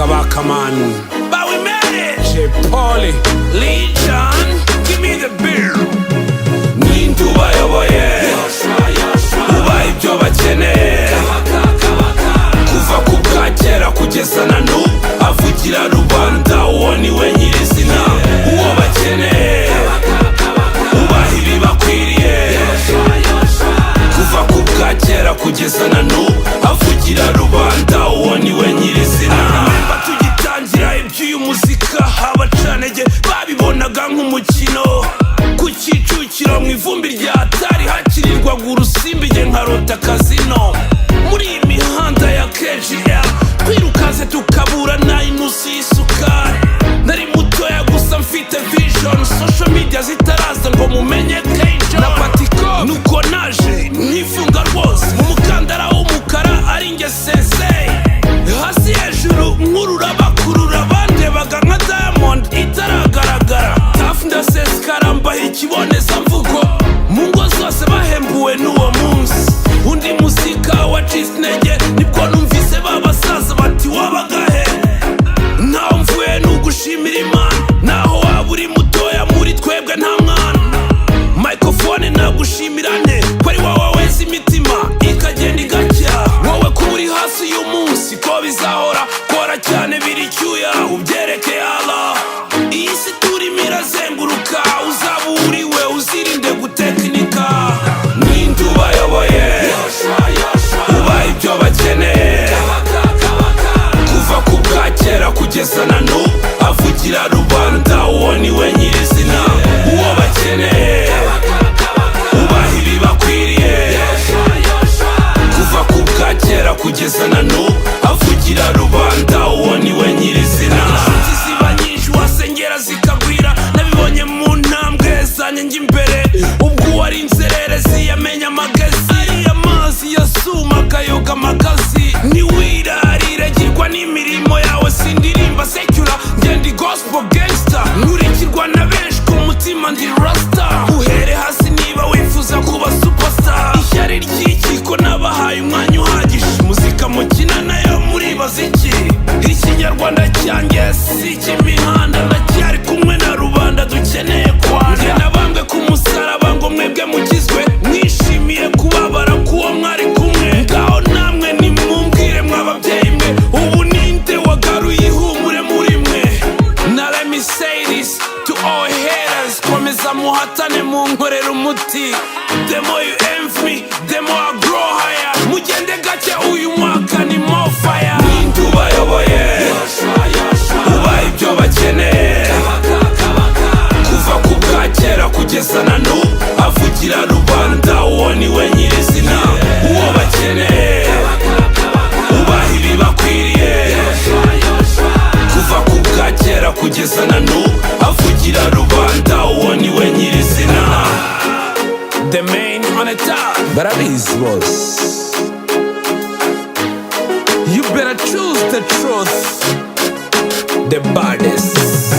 Kabaka man. But we made it. J. Pauly, Legion, give me the beer. Ninde ubayoboye ubaha ibyo bakeneye, kuva ku bwa kera kugeza na n'ubu avugira rubanda, uwo ni we nyirizina, uwo bakeneye ubaha ibibakwiriye, kuva ku bwa kera kugeza na n'ubu avugira rubanda, uwo ni we nyirizina. Nimba tugitangira iby'uyu muzika abacanege babibonaga nk'umukino, ku Kicukiro mu ivumbi rya Atari hakirirwaga urusimbi nge nkarota kazino. Muri iyi mihanda ya KGL twirukanse tukabura na inusu y'isukari. Nari mutoya gusa mfite vision, social media zitaraza ngo mumenye K-John na Patiko, nuko naje nkifunga rwose mu mukandara w'umukara ari nge sensei. Hasi hejuru nkurura bakurura bandebaga nka Diamond itaragaragara. Tafu ndasesekara mbaha ikibonezamvugo, mu ngo zose bahembuwe n'uwo munsi. Undi muzika wacitse intege nibwo numvise babasaza bati wabagahe. Ntaho mvuye n'ugushimira Imana, naho waba uri mutoya muri twebwe nta mwana. Microphone nagushimira nte ko ari wowe weza imitima ikagenda igacya. Wowe kuba uri hasi uyu munsi ko bizahora, kora cyane biri icyuya ubyereke Allah. Iyi si turimo irazenguruka, uzaba uriwe uzirinde gutekinika. Ninde ubayoboye ubaha ibyo bakeneye, kuva ku bwa kera kugeza na n'ubu avugira rubanda, uwo ni we nyirizina, uwo bakeneye ubaha ibibakwiriye, kuva ku bwa kera kugeza na n'ubu avugira rubanda, uwo ni we nyirizina. Inshuti ziba nyinshi wasengera zikagwira, nabibonye mu ntambwe zanjye njya imbere, ubwo uwari inzererezi yamenya amagezi. Ariya mazi yasuma akayoga amagazi, ntiwirarire girwa n'imirimo yawe, sindirimba secular ngendi gospel gangster, nkurikirwa na benshi ku mutima ndi rasta. Uhere hasi niba wifuza kuba superstar, ishyari ry'ikiko nabahaye umwanya uhagije. Muzika mukina nayo muribaza iki? Ikinyarwanda cyanjye si icy'imihanda, ndacyari kumwe na rubanda dukeneye kwana. Njye nabambwe ku musaraba ngo mwebwe mugizwe, mwishimiye kubabara k'uwo mwari kumwe. Ngaho namwe nimumbwire mw'ababyeyi mwe, ubu ninde wagaruye ihumure muri mwe? Na let me say this to all haters, komeza muhatane munkorera umuti. The more you envy me, the more I grow higher. Mugende gake uyu mwaka ni more fire. Ninde ubayoboye ubaha ibyo bakeneye, kuva ku bwa kera kugeza na n'ubu avugira rubanda, uwo ni we nyirizina, uwo bakeneye ubaha ibibakwiriye, kuva ku bwa kera kugeza na n'ubu avugira rubanda, uwo ni we nyirizina. The main on the top, but at least was. You better choose the truth, the baddest.